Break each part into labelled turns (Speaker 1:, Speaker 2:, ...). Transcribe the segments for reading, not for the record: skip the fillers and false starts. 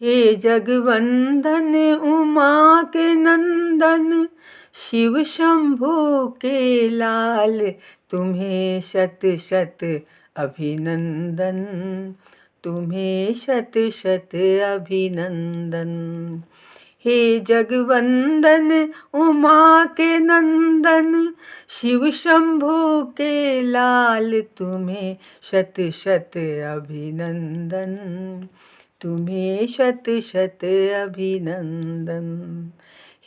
Speaker 1: हे जगवंदन उमा के नंदन, शिव शंभू के लाल, तुम्हें शत शत अभिनंदन, तुम्हें शत शत अभिनंदन। हे जगवंदन उमा के नंदन, शिव शंभू के लाल, तुम्हें शत शत अभिनंदन, तुम्हें शत शत अभिनंदन।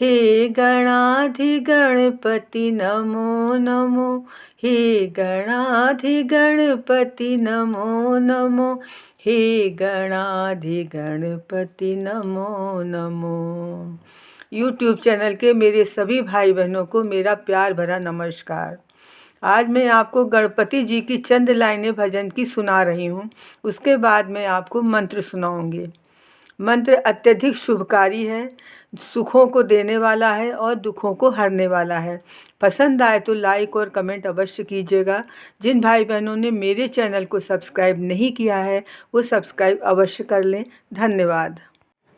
Speaker 1: हे गणाधिगणपति नमो नमो, हे गणाधिगणपति नमो नमो, हे गणाधिगणपति नमो नमो। यूट्यूब चैनल के मेरे सभी भाई बहनों को मेरा प्यार भरा नमस्कार। आज मैं आपको गणपति जी की चंद लाइनें भजन की सुना रही हूँ। उसके बाद मैं आपको मंत्र सुनाऊंगी। मंत्र अत्यधिक शुभकारी है, सुखों को देने वाला है और दुखों को हरने वाला है। पसंद आए तो लाइक और कमेंट अवश्य कीजिएगा। जिन भाई बहनों ने मेरे चैनल को सब्सक्राइब नहीं किया है वो सब्सक्राइब अवश्य कर लें। धन्यवाद।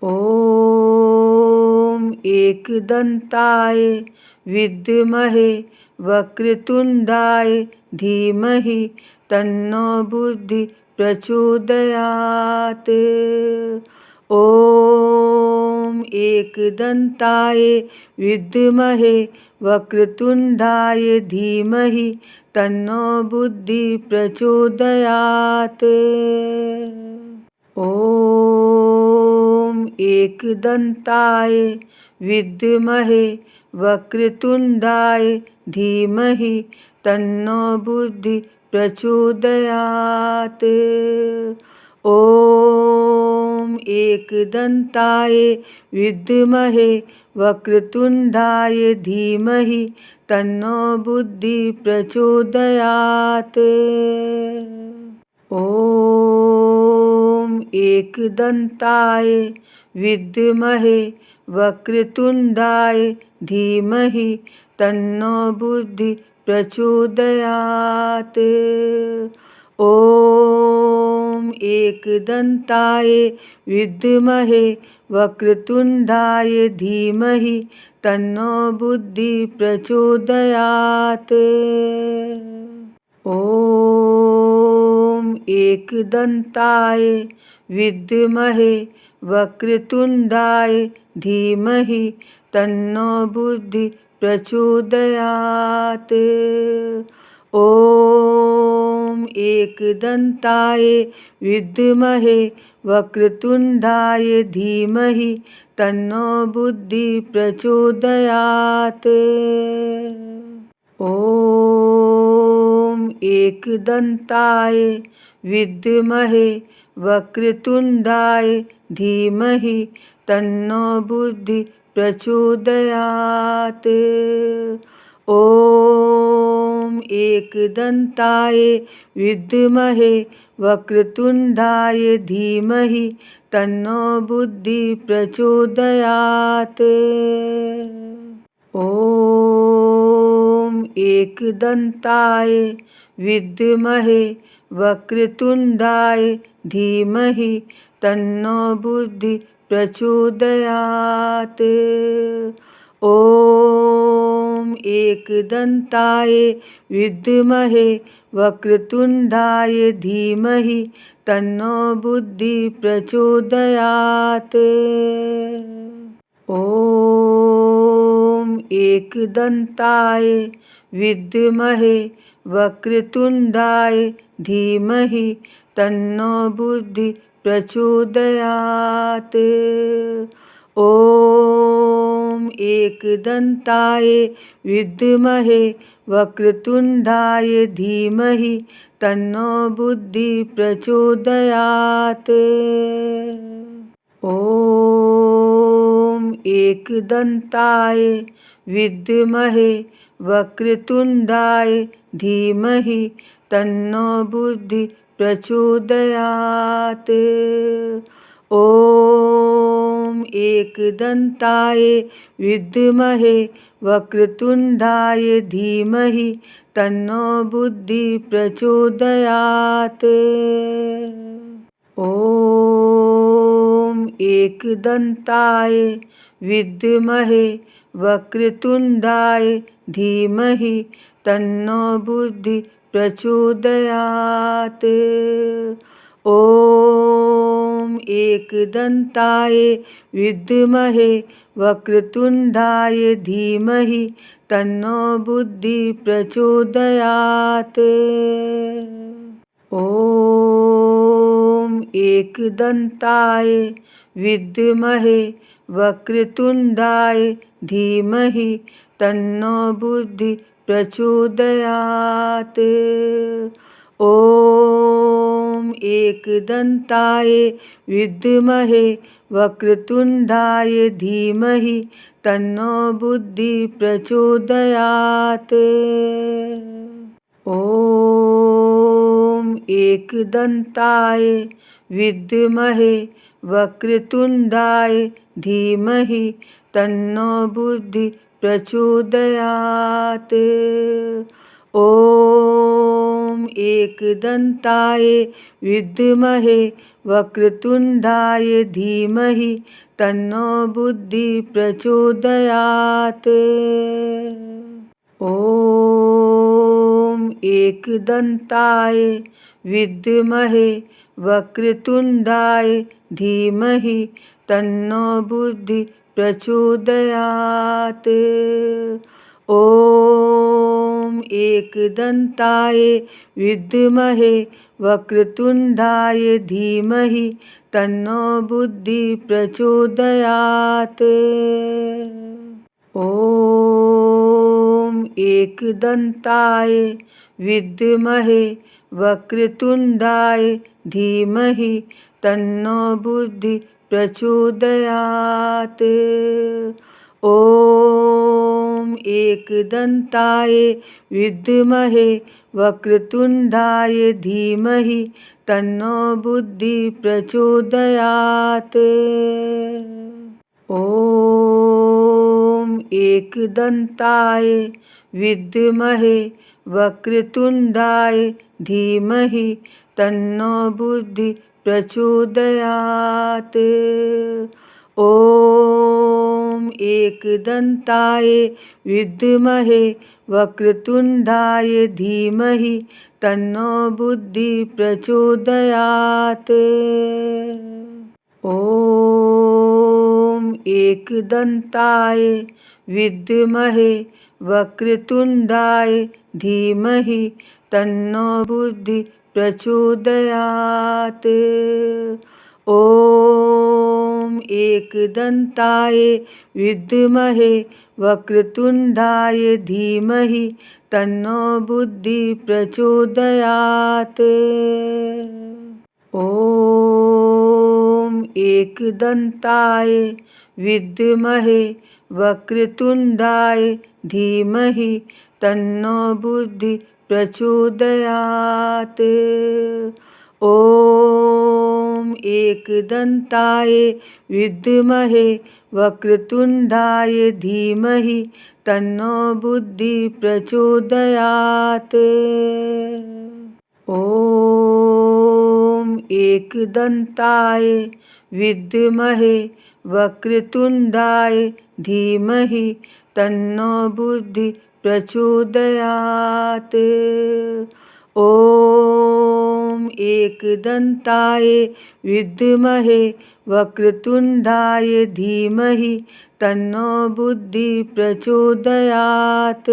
Speaker 1: ओम एकदंताय विद्महे वक्रतुंडाय धीमहि तन्नो बुद्धि प्रचोदयात्। ओम एकदंताय विद्महे वक्रतुंडाय धीमहि तन्नो बुद्धि प्रचोदयात्। ओम एकदंताय विद्महे वक्रतुंडाय धीमहि तन्नो बुद्धि प्रचोदयात्। ओम एकदंताय विद्महे वक्रतुंडाय धीमहि तन्नो बुद्धि प्रचोदयात्। ओम एकदंताय विद्महे वक्रतुंडाय धीमहि तन्नो बुद्धि प्रचोदयात्। ओम एकदंताय विद्महे वक्रतुंडाय धीमहि तन्नो बुद्धि प्रचोदयात्। ओम एकदंताय विद्महे वक्रतुंडाय धीमहि तन्नो बुद्धि प्रचोदयात्। ओम एकदंताय विद्महे वक्रतुंडाय धीमहि तन्नो बुद्धि प्रचोदयात्। ओम एकदंताय विद्महे वक्रतुंडाय धीमहि तन्नो बुद्धि प्रचोदयात्। ओम एकदंताय विद्महे वक्रतुंडाय धीमहि तन्नो बुद्धि प्रचोदयात्। ओम एकदंताय विद्महे वक्रतुंडाय धीमहि तन्नो बुद्धि प्रचोदयात्। ओम एकदंताय विद्महे वक्रतुंडाय धीमहि तन्नो बुद्धि प्रचोदयात्। ओम एकदंताय विद्महे वक्रतुंडाय धीमहि तन्नो बुद्धि प्रचोदयात्। ओम एकदंताय विद्महे वक्रतुंडाय धीमहि तन्नो बुद्धि प्रचोदयात्। ओम एकदंताय विद्महे वक्रतुंडाय धीमहि तन्नो बुद्धि प्रचोदयात्। ओम एकदंताय विद्महे वक्रतुंडाय धीमहि तन्नो बुद्धि प्रचोदयात्। ओम एकदन्ताय विद्महे वक्रतुण्डाय धीमहि तन्नो बुद्धि प्रचोदयात्। ॐ एकदन्ताय विद्महे वक्रतुण्डाय धीमहि तन्नो बुद्धि प्रचोदयात्। ॐ एकदन्ताय विद्महे वक्रतुण्डाय धीमहि तन्नो बुद्धि प्रचोदयात्। ॐ एकदन्ताय विद्महे वक्रतुण्डाय धीमहि तन्नो बुद्धि प्रचोदयात्। ॐ एकदन्ताय विद्महे वक्रतुण्डाय धीमहि तन्नो बुद्धि प्रचोदयात्। ॐ एकदन्ताय विद्महे वक्रतुण्डाय धीमहि तन्नो बुद्धि प्रचोदयात्। ॐ एकदन्ताय विद्महे वक्रतुण्डाय धीमहि तन्नो बुद्धि प्रचोदयात्। ॐ एकदन्ताय विद्महे वक्रतुण्डाय धीमहि तन्नो बुद्धि प्रचोदयात्। ॐ एकदन्ताय विद्महे वक्रतुण्डाय धीमहि तन्नो बुद्धि प्रचोदयात्। ॐ एकदन्ताय विद्महे वक्रतुण्डाय धीमहि तन्नो बुद्धि प्रचोदयात्। ॐ एकदन्ताय विद्महे वक्रतुण्डाय धीमहि तन्नो बुद्धि प्रचोदयात्। ॐ एकदन्ताय विद्महे वक्रतुण्डाय धीमहि तन्नो बुद्धि प्रचोदयात्। ॐ एकदन्ताय विद्महे वक्रतुण्डाय धीमहि तन्नो बुद्धि प्रचोदयात्। ॐ एकदन्ताय विद्महे वक्रतुण्डाय धीमहि तन्नो बुद्धि प्रचोदयात्। ॐ एकदन्ताय विद्महे वक्रतुण्डाय धीमहि तन्नो बुद्धि प्रचोदयात्। ॐ एकदन्ताय विद्महे वक्रतुण्डाय धीमहि तन्नो बुद्धि प्रचोदयात्। ॐ एकदन्ताय विद्महे वक्रतुण्डाय धीमहि तन्नो बुद्धि प्रचोदयात्। ॐ एकदन्ताय विद्महे वक्रतुण्डाय धीमहि तन्नो बुद्धि प्रचोदयात्।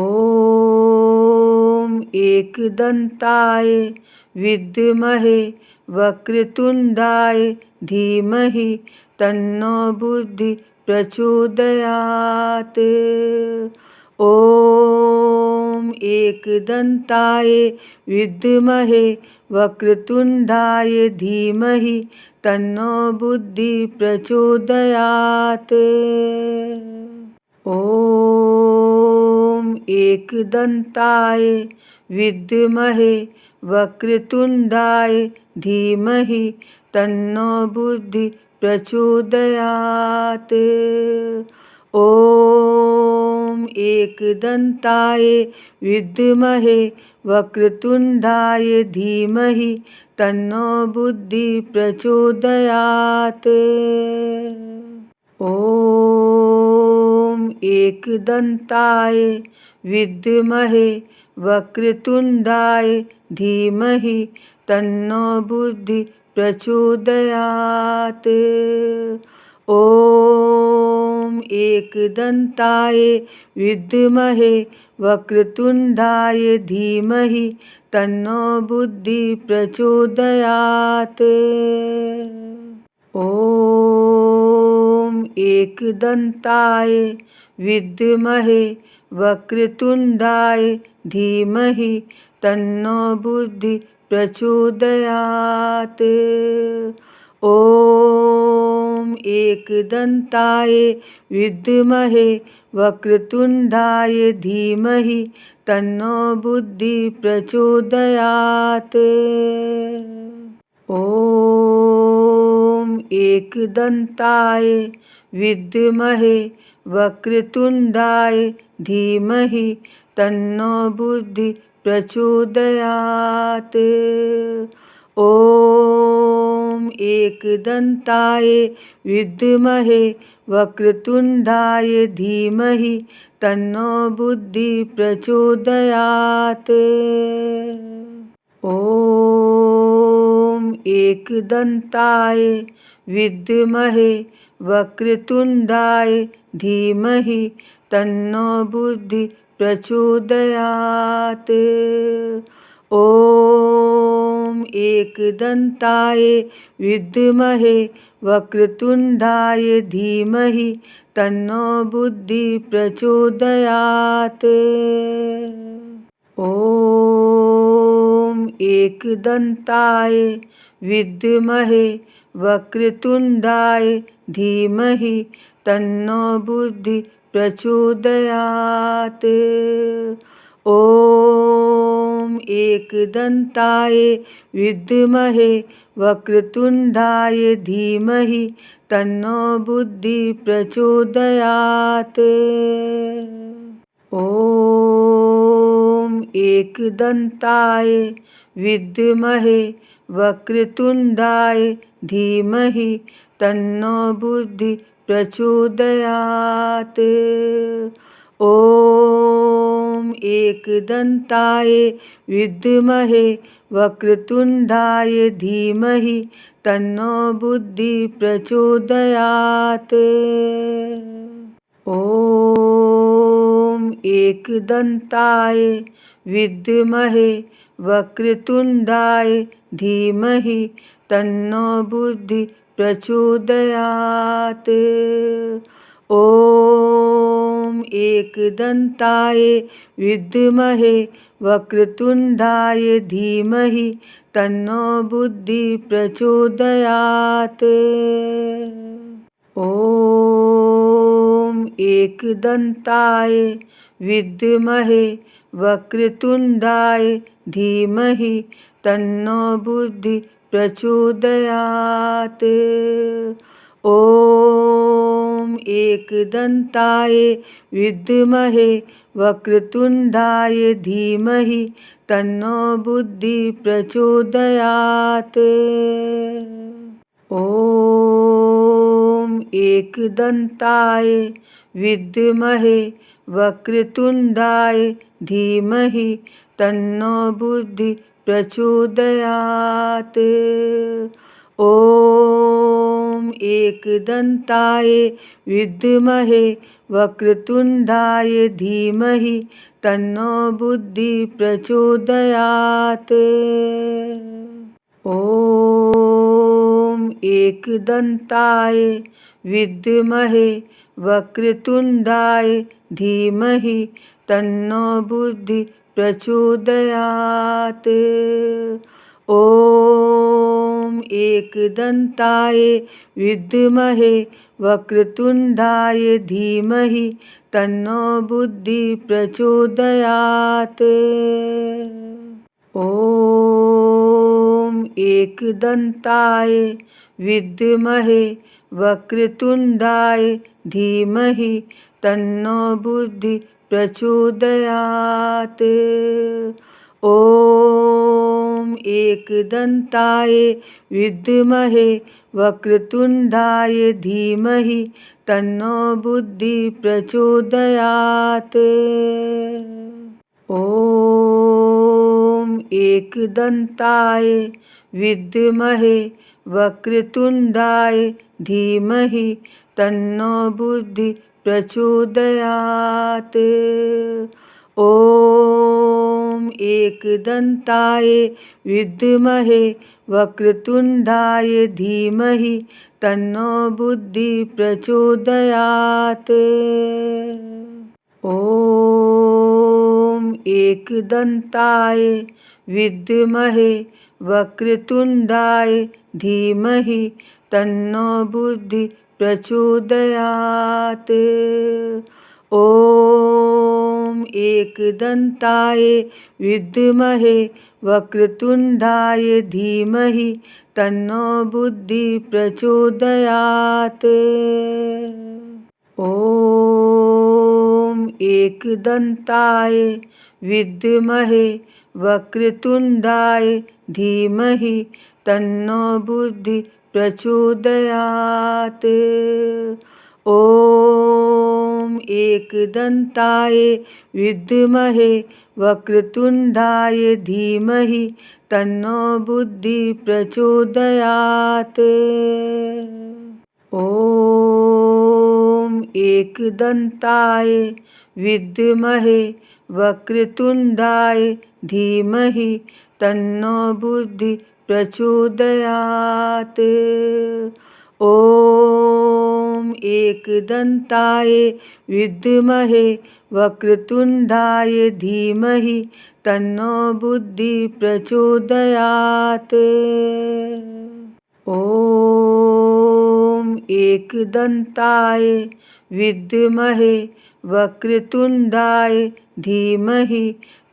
Speaker 1: ॐ एकदन्ताय विद्महे वक्रतुण्डाय धीमहि तन्नो बुद्धि प्रचोदयात्। ॐ एकदन्ताय विद्महे वक्रतुण्डाय धीमहि तन्नो बुद्धि प्रचोदयात्। ॐ एकदन्ताय विद्महे वक्रतुण्डाय धीमहि तन्नो बुद्धि प्रचोदयात्। ॐ एकदन्ताय विद्महे वक्रतुण्डाय धीमहि तन्नो बुद्धि प्रचोदयात्। ॐ एकदन्ताय विद्महे वक्रतुण्डाय धीमहि तन्नो बुद्धि प्रचोदयात्। ॐ एकदन्ताय विद्महे वक्रतुण्डाय धीमहि तन्नो बुद्धि प्रचोदयात्। ॐ एकदन्ताय विद्महे वक्रतुण्डाय धीमहि तन्नो बुद्धि प्रचोदयात्। ॐ एकदन्ताय विद्महे वक्रतुण्डाय धीमहि तन्नो बुद्धि प्रचोदयात्। ॐ एकदन्ताय विद्महे वक्रतुण्डाय धीमहि तन्नो बुद्धि प्रचोदयात्। ॐ एकदन्ताय विद्महे वक्रतुण्डाय धीमहि तन्नो बुद्धि प्रचोदयात्। ॐ एकदन्ताय विद्महे वक्रतुण्डाय धीमहि तन्नो बुद्धि प्रचोदयात्। ॐ एकदन्ताय विद्महे वक्रतुण्डाय धीमहि तन्नो बुद्धि प्रचोदयात्। ॐ एकदन्ताय विद्महे वक्रतुण्डाय धीमहि तन्नो बुद्धि प्रचोदयात्। ॐ एकदन्ताय विद्महे वक्रतुण्डाय धीमहि तन्नो बुद्धि प्रचोदयात्। ॐ एकदन्ताय विद्महे वक्रतुण्डाय धीमहि तन्नो बुद्धि प्रचोदयात्। ॐ एकदन्ताय विद्महे वक्रतुण्डाय धीमहि तन्नो बुद्धि प्रचोदयात्। ॐ एकदन्ताय विद्महे वक्रतुण्डाय धीमहि तन्नो बुद्धि प्रचोदयात्। ॐ एकदन्ताय विद्महे वक्रतुण्डाय धीमहि तन्नो बुद्धि प्रचोदयात्। ॐ एकदन्ताय विद्महे वक्रतुण्डाय धीमहि तन्नो बुद्धि प्रचोदयात्। ॐ एकदन्ताय विद्महे वक्रतुण्डाय धीमहि तन्नो बुद्धि प्रचोदयात्। ॐ एकदन्ताय विद्महे वक्रतुण्डाय धीमहि तन्नो बुद्धि प्रचोदयात्। ॐ एकदन्ताय विद्महे वक्रतुण्डाय धीमहि तन्नो बुद्धि प्रचोदयात्। ॐ एकदन्ताय विद्महे वक्रतुण्डाय धीमहि तन्नो बुद्धि प्रचोदयात्। ॐ एकदन्ताय विद्महे वक्रतुण्डाय धीमहि तन्नो बुद्धि प्रचोदयात्। ॐ एकदन्ताय विद्महे वक्रतुण्डाय धीमहि तन्नो बुद्धि प्रचोदयात्। ॐ एकदन्ताय विद्महे वक्रतुण्डाय धीमहि तन्नो बुद्धि प्रचोदयात्। ॐ एकदन्ताय विद्महे वक्रतुण्डाय धीमहि तन्नो बुद्धि प्रचोदयात्। ॐ एकदन्ताय विद्महे वक्रतुण्डाय धीमहि तन्नो बुद्धि प्रचोदयात्। ॐ एकदन्ताय विद्महे वक्रतुण्डाय धीमहि तन्नो बुद्धि प्रचोदयात्। ॐ एकदन्ताय विद्महे वक्रतुण्डाय धीमहि तन्नो बुद्धि प्रचोदयात्। ॐ एकदन्ताय विद्महे वक्रतुण्डाय धीमहि तन्नो बुद्धि प्रचोदयात्। ॐ एकदन्ताय विद्महे वक्रतुण्डाय धीमहि तन्नो बुद्धि प्रचोदयात्। ॐ एकदन्ताय विद्महे वक्रतुण्डाय धीमहि तन्नो बुद्धि प्रचोदयात्। ॐ एकदन्ताय विद्महे वक्रतुण्डाय धीमहि तन्नो बुद्धि प्रचोदयात्। ॐ एकदन्ताय विद्महे वक्रतुण्डाय धीमहि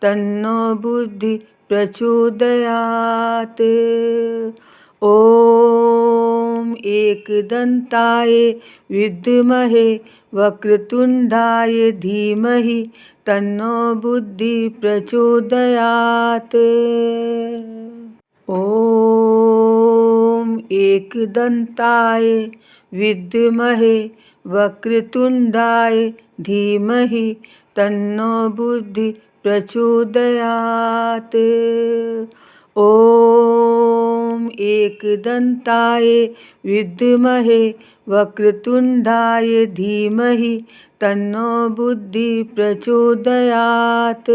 Speaker 1: तन्नो बुद्धि प्रचोदयात्। ॐ एकदन्ताय विद्महे वक्रतुण्डाय धीमहि तन्नो बुद्धि प्रचोदयात्। ॐ एकदन्ताय विद्महे वक्रतुण्डाय धीमहि तन्नो बुद्धि प्रचोदयात्। ॐ एकदन्ताय विद्महे वक्रतुण्डाय धीमहि तन्नो बुद्धि प्रचोदयात्।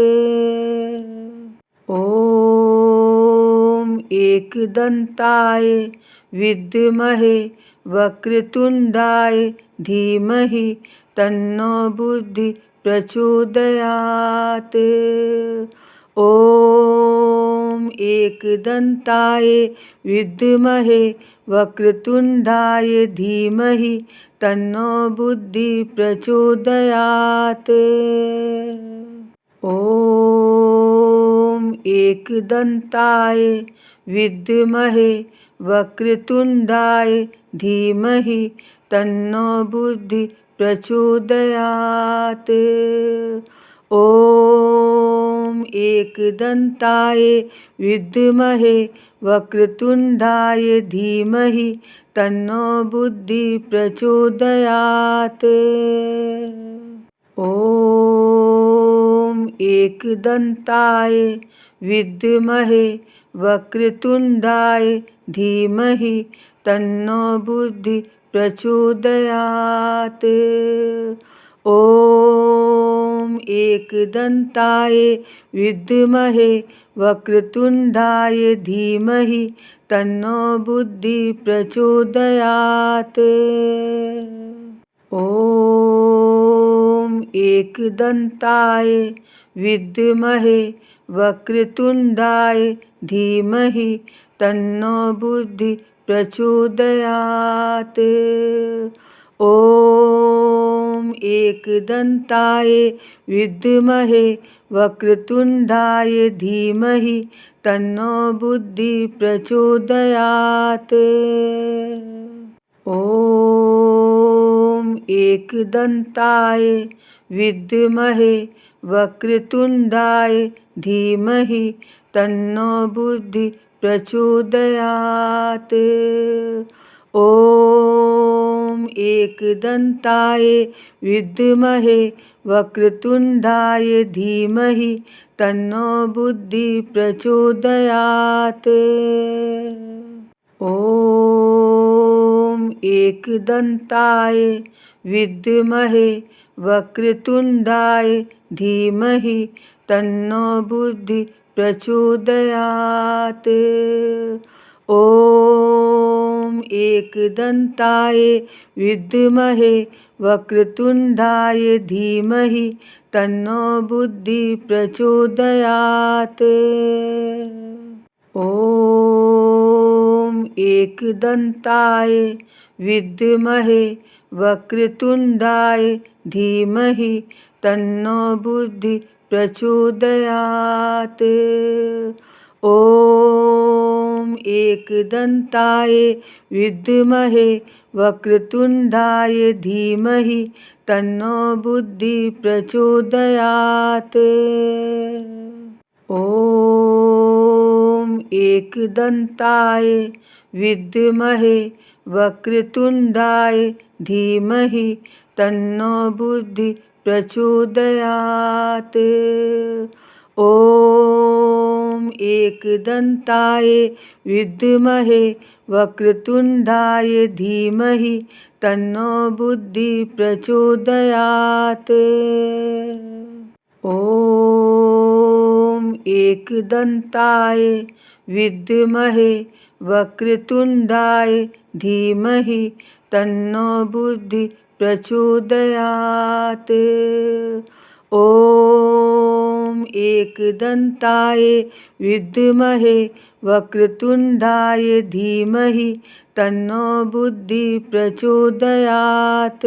Speaker 1: ॐ एकदन्ताय विद्महे वक्रतुण्डाय धीमहि तन्नो बुद्धि प्रचोदयात्। ॐ एकदन्ताय विद्महे वक्रतुण्डाय धीमहि तन्नो बुद्धि प्रचोदयात्। ॐ एकदन्ताय विद्महे वक्रतुण्डाय धीमहि तन्नो बुद्धि प्रचोदयात्। ॐ एकदन्ताय विद्महे वक्रतुण्डाय धीमहि तन्नो बुद्धि प्रचोदयात्। ॐ एकदन्ताय विद्महे वक्रतुण्डाय धीमहि तन्नो बुद्धि प्रचोदयात्। ॐ एकदन्ताय विद्महे वक्रतुण्डाय धीमहि तन्नो बुद्धि प्रचोदयात्। ॐ एकदन्ताय विद्महे वक्रतुण्डाय धीमहि तन्नो बुद्धि प्रचोदयात्। ॐ एकदन्ताय विद्महे वक्रतुण्डाय धीमहि तन्नो बुद्धि प्रचोदयात्। ॐ एकदन्ताय विद्महे वक्रतुण्डाय धीमहि तन्नो बुद्धि प्रचोदयात्। ॐ एकदन्ताय विद्महे वक्रतुण्डाय धीमहि तन्नो बुद्धि प्रचोदयात्। ॐ एकदन्ताय विद्महे वक्रतुण्डाय धीमहि तन्नो बुद्धि प्रचोदयात्। ॐ एकदन्ताय विद्महे वक्रतुण्डाय धीमहि तन्नो बुद्धि प्रचोदयात्। ॐ एकदन्ताय विद्महे वक्रतुण्डाय धीमहि तन्नो बुद्धि प्रचोदयात्। ॐ एकदन्ताय विद्महे वक्रतुण्डाय धीमहि तन्नो बुद्धि प्रचोदयात्। ॐ एकदन्ताय विद्महे वक्रतुण्डाय धीमहि तन्नो बुद्धि प्रचोदयात्। ॐ एकदन्ताय विद्महे वक्रतुण्डाय धीमहि तन्नो बुद्धि प्रचोदयात्। ॐ एकदन्ताय विद्महे वक्रतुण्डाय धीमहि तन्नो बुद्धि प्रचोदयात्। ॐ एकदन्ताय विद्महे वक्रतुण्डाय धीमहि तन्नो बुद्धि प्रचोदयात्।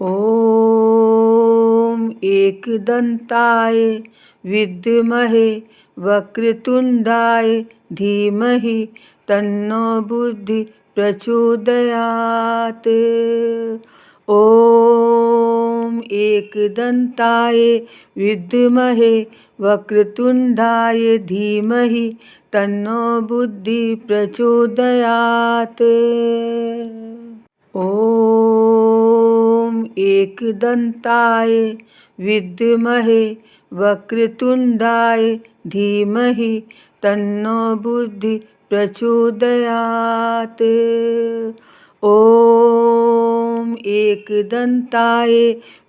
Speaker 1: ॐ एकदन्ताय विद्महे वक्रतुण्डाय धीमहि तन्नो बुद्धि प्रचोदयात्। ॐ एकदन्ताय विद्महे वक्रतुण्डाय धीमहि तन्नो बुद्धि प्रचोदयात्। ॐ एकदन्ताय विद्महे वक्रतुण्डाय धीमहि तन्नो बुद्धि प्रचोदयात्। ॐ एकदन्ताय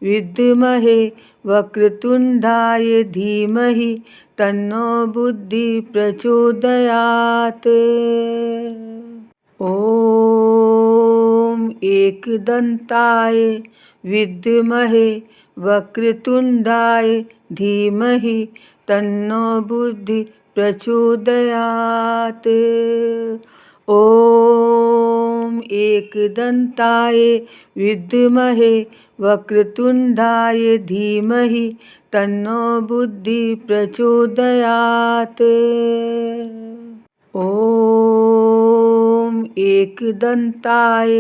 Speaker 1: विद्महे वक्रतुण्डाय धीमहि तन्नो बुद्धि प्रचोदयात्। ॐ एकदन्ताय विद्महे वक्रतुण्डाय धीमहि तन्नो बुद्धि प्रचोदयात्। ॐ एकदन्ताय विद्महे वक्रतुण्डाय धीमहि तन्नो बुद्धि प्रचोदयात्। ॐ एकदन्ताय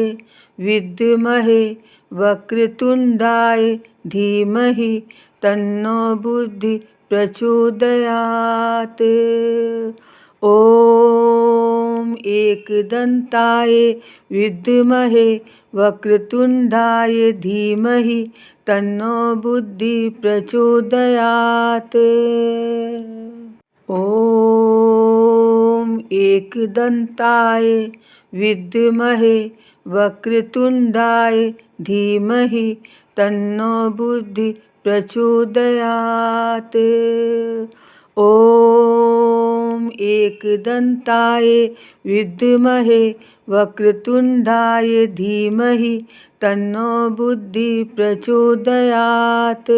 Speaker 1: विद्महे वक्रतुण्डाय धीमहि तन्नो बुद्धि प्रचोदयात्। ॐ एकदन्ताय विद्महे वक्रतुण्डाय धीमहि तन्नो बुद्धि प्रचोदयात्। ॐ एकदन्ताय विद्महे वक्रतुण्डाय धीमहि तन्नो बुद्धि प्रचोदयात्। ॐ एकदन्ताय विद्महे वक्रतुण्डाय धीमहि तन्नो बुद्धि प्रचोदयात्।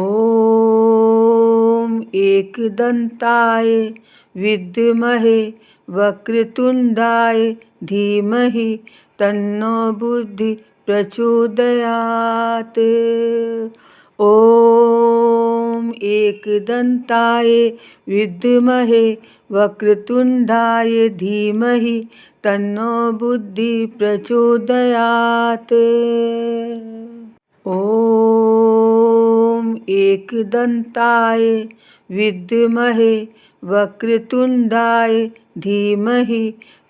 Speaker 1: ॐ एकदन्ताय विद्महे वक्रतुण्डाय धीमहि तन्नो बुद्धि प्रचोदयात्। ॐ एकदन्ताय विद्महे वक्रतुण्डाय धीमहि तन्नो बुद्धि प्रचोदयात्। ॐ एकदन्ताय विद्महे वक्रतुण्डाय धीमहि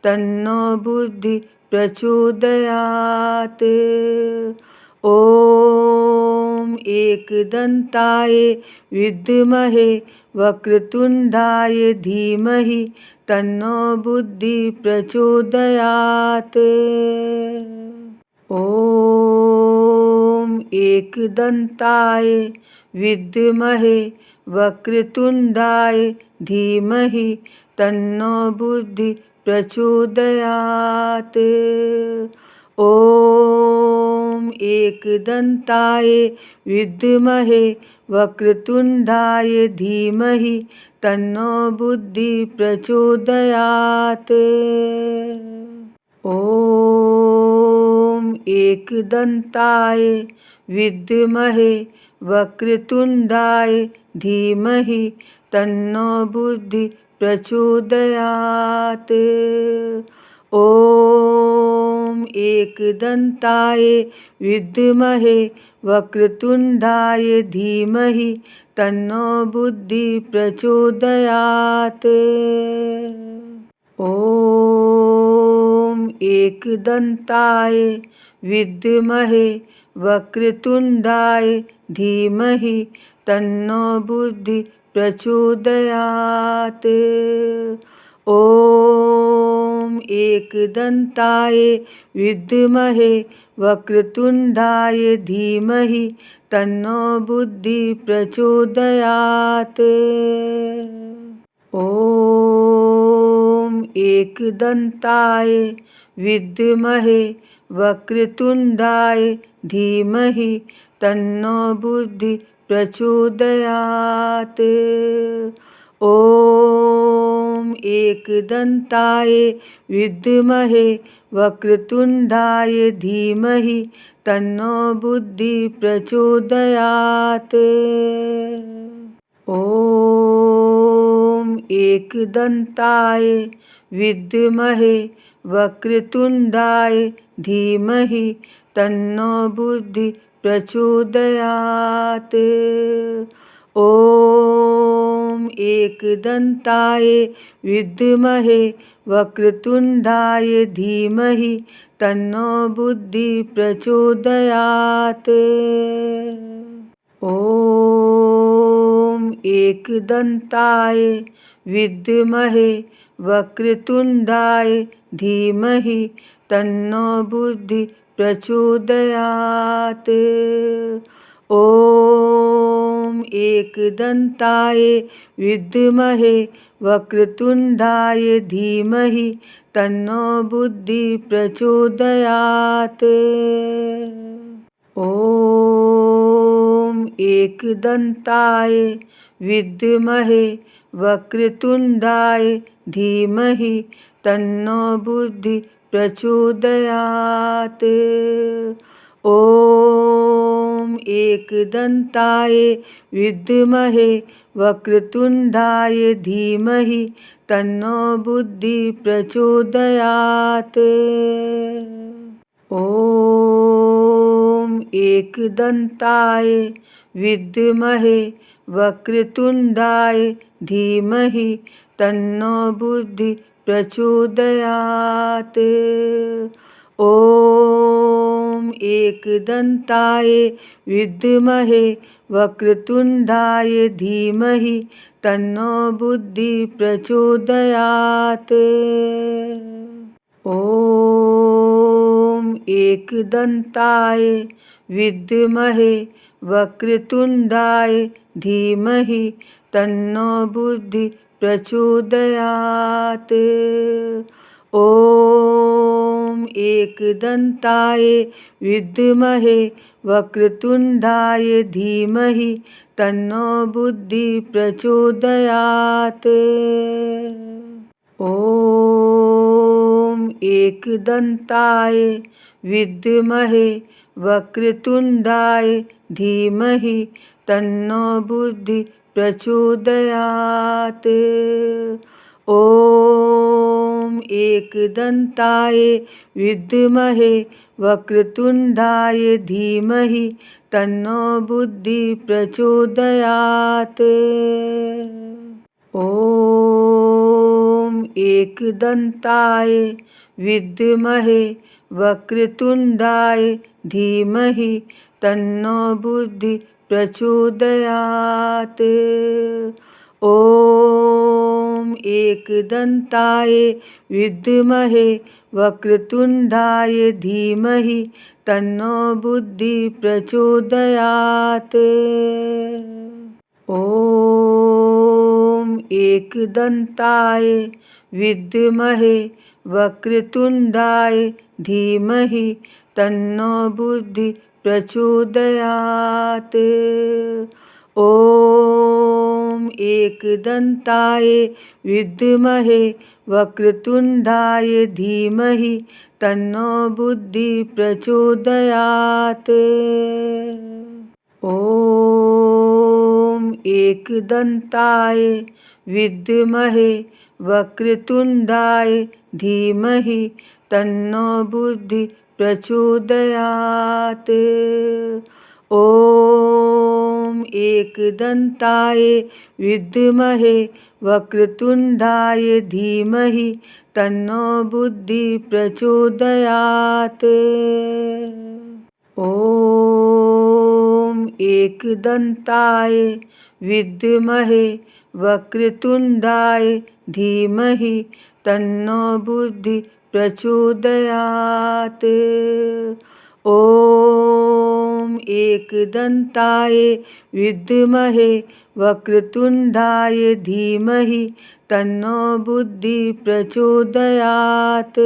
Speaker 1: तन्नो बुद्धि प्रचोदयात्। ॐ एकदन्ताय विद्महे वक्रतुण्डाय धीमहि तन्नो बुद्धि प्रचोदयात्। ॐ एकदन्ताय विद्महे वक्रतुण्डाय धीमहि तन्नो बुद्धि प्रचोदयात्। ॐ एकदन्ताय विद्महे वक्रतुण्डाय धीमहि तन्नो बुद्धि प्रचोदयात्। ॐ एकदन्ताय विद्महे वक्रतुण्डाय धीमहि तन्नो बुद्धि प्रचोदयात्। ॐ एकदन्ताय विद्महे वक्रतुण्डाय धीमहि तन्नो बुद्धि प्रचोदयात्। ॐ एकदन्ताय विद्महे वक्रतुण्डाय धीमहि तन्नो बुद्धि प्रचोदयात्। ॐ एकदन्ताय विद्महे वक्रतुण्डाय धीमहि तन्नो बुद्धि प्रचोदयात्। ॐ एकदन्ताय विद्महे वक्रतुण्डाय धीमहि तन्नो बुद्धि प्रचोदयात्। ॐ एकदन्ताय विद्महे वक्रतुण्डाय धीमहि तन्नो बुद्धि प्रचोदयात्। ॐ एकदन्ताय विद्महे वक्रतुण्डाय धीमहि तन्नो बुद्धि प्रचोदयात्। ॐ एकदन्ताय विद्महे वक्रतुण्डाय धीमहि तन्नो बुद्धि प्रचोदयात्। ॐ एकदन्ताय विद्महे वक्रतुण्डाय धीमहि तन्नो बुद्धि प्रचोदयात्। ॐ एकदन्ताय विद्महे वक्रतुण्डाय धीमहि तन्नो बुद्धि प्रचोदयात्। ॐ एकदन्ताय विद्महे वक्रतुण्डाय धीमहि तन्नो बुद्धि प्रचोदयात्। ॐ एकदन्ताय विद्महे वक्रतुण्डाय धीमहि तन्नो बुद्धि प्रचोदयात्। ॐ एकदन्ताय विद्महे वक्रतुण्डाय धीमहि तन्नो बुद्धि प्रचोदयात्। ॐ एकदन्ताय विद्महे वक्रतुण्डाय धीमहि तन्नो बुद्धि प्रचोदयात्। ॐ एकदन्ताय विद्महे वक्रतुण्डाय धीमहि तन्नो बुद्धि प्रचोदयात्। ॐ एकदन्ताय विद्महे वक्रतुण्डाय धीमहि तन्नो बुद्धि प्रचोदयात्। ॐ एकदन्ताय विद्महे वक्रतुण्डाय धीमहि तन्नो बुद्धि प्रचोदयात्। ॐ एकदन्ताय विद्महे वक्रतुण्डाय धीमहि तन्नो बुद्धि प्रचोदयात्। ॐ एकदन्ताय विद्महे वक्रतुण्डाय धीमहि तन्नो बुद्धि प्रचोदयात्। ॐ एकदन्ताय विद्महे वक्रतुण्डाय धीमहि तन्नो बुद्धि प्रचोदयात्। ॐ एकदन्ताय विद्महे वक्रतुण्डाय धीमहि तन्नो बुद्धि प्रचोदयात्। ॐ एकदन्ताय विद्महे वक्रतुण्डाय धीमहि तन्नो बुद्धि प्रचोदयात्। ॐ एकदन्ताय विद्महे वक्रतुण्डाय धीमहि तन्नो बुद्धि प्रचोदयात्। ॐ एकदन्ताय विद्महे वक्रतुण्डाय धीमहि तन्नो बुद्धि प्रचोदयात्। ॐ एकदन्ताय विद्महे वक्रतुण्डाय धीमहि तन्नो बुद्धि प्रचोदयात्। ॐ एकदन्ताय विद्महे वक्रतुण्डाय धीमहि तन्नो बुद्धि प्रचोदयात्।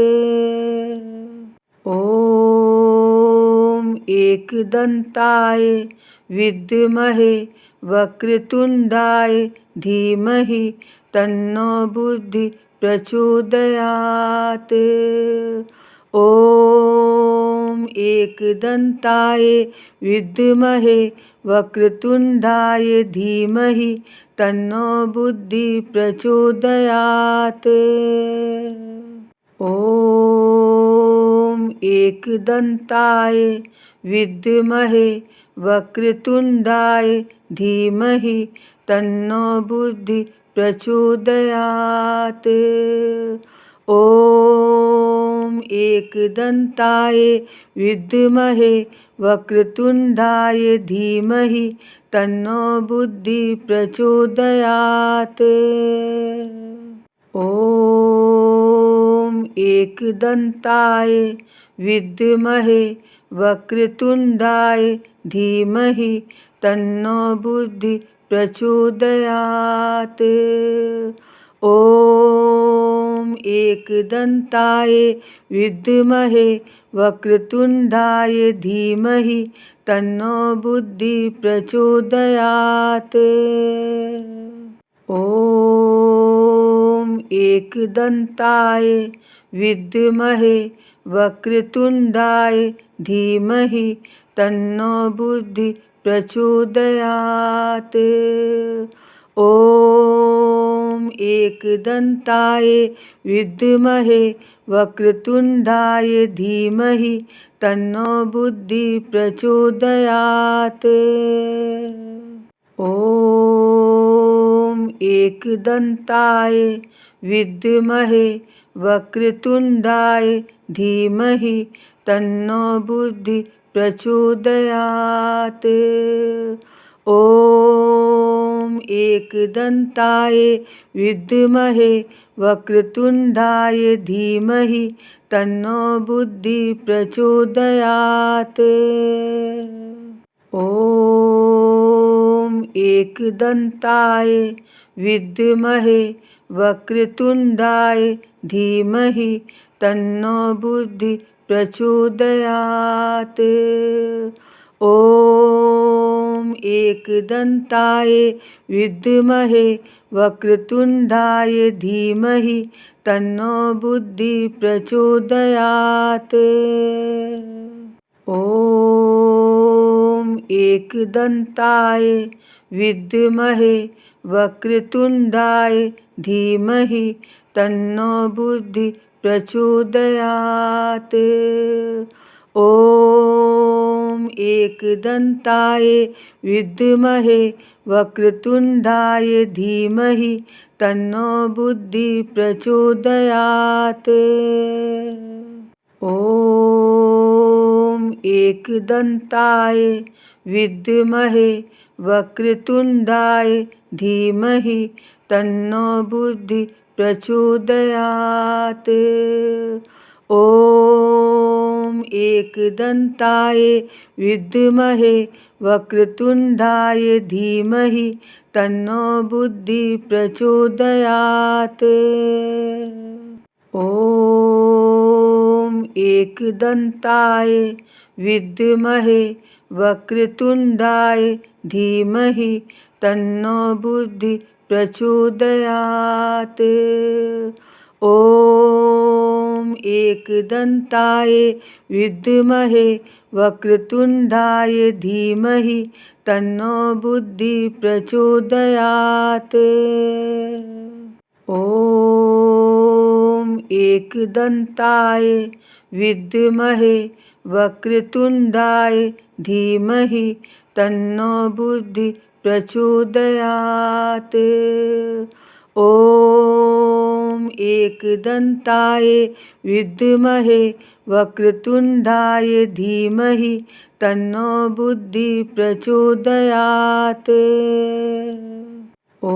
Speaker 1: ॐ एकदन्ताय विद्महे वक्रतुण्डाय धीमहि तन्नो बुद्धि प्रचोदयात्। ॐ एकदन्ताय विद्महे वक्रतुण्डाय धीमहि तन्नो बुद्धि प्रचोदयात्। ॐ एकदन्ताय विद्महे वक्रतुण्डाय धीमहि तन्नो बुद्धि प्रचोदयात्। ॐ एकदन्ताय विद्महे वक्रतुण्डाय धीमहि तन्नो बुद्धि प्रचोदयात्। ॐ एकदन्ताय विद्महे वक्रतुण्डाय धीमहि तन्नो बुद्धि प्रचोदयात्। ॐ एकदन्ताय विद्महे वक्रतुण्डाय धीमहि तन्नो बुद्धि प्रचोदयात्। ॐ एकदन्ताय विद्महे वक्रतुण्डाय धीमहि तन्नो बुद्धि प्रचोदयात्। ॐ एकदन्ताय विद्महे वक्रतुण्डाय धीमहि तन्नो बुद्धि प्रचोदयात्। ॐ एकदन्ताय विद्महे वक्रतुण्डाय धीमहि तन्नो बुद्धि प्रचोदयात्। ॐ एकदन्ताय विद्महे वक्रतुण्डाय धीमहि तन्नो बुद्धि प्रचोदयात्। ॐ एकदन्ताय विद्महे वक्रतुण्डाय धीमहि तन्नो बुद्धि प्रचोदयात्। ॐ एकदन्ताय विद्महे वक्रतुण्डाय धीमहि तन्नो बुद्धि प्रचोदयात्। ॐ एकदन्ताय विद्महे वक्रतुण्डाय धीमहि तन्नो बुद्धि प्रचोदयात्। ॐ एकदन्ताय विद्महे वक्रतुण्डाय धीमहि तन्नो बुद्धि प्रचोदयात्। ॐ एकदन्ताय विद्महे वक्रतुण्डाय धीमहि तन्नो बुद्धि प्रचोदयात्। ॐ एकदन्ताय विद्महे वक्रतुण्डाय धीमहि तन्नो बुद्धि प्रचोदयात्। ॐ एकदन्ताय विद्महे वक्रतुण्डाय धीमहि तन्नो बुद्धि प्रचोदयात्। ॐ एकदन्ताय विद्महे वक्रतुण्डाय धीमहि तन्नो बुद्धि प्रचोदयात्। ॐ एकदन्ताय विद्महे वक्रतुण्डाय धीमहि तन्नो बुद्धि प्रचोदयात्। ॐ एकदन्ताय विद्महे वक्रतुण्डाय धीमहि तन्नो बुद्धि प्रचोदयात्। ॐ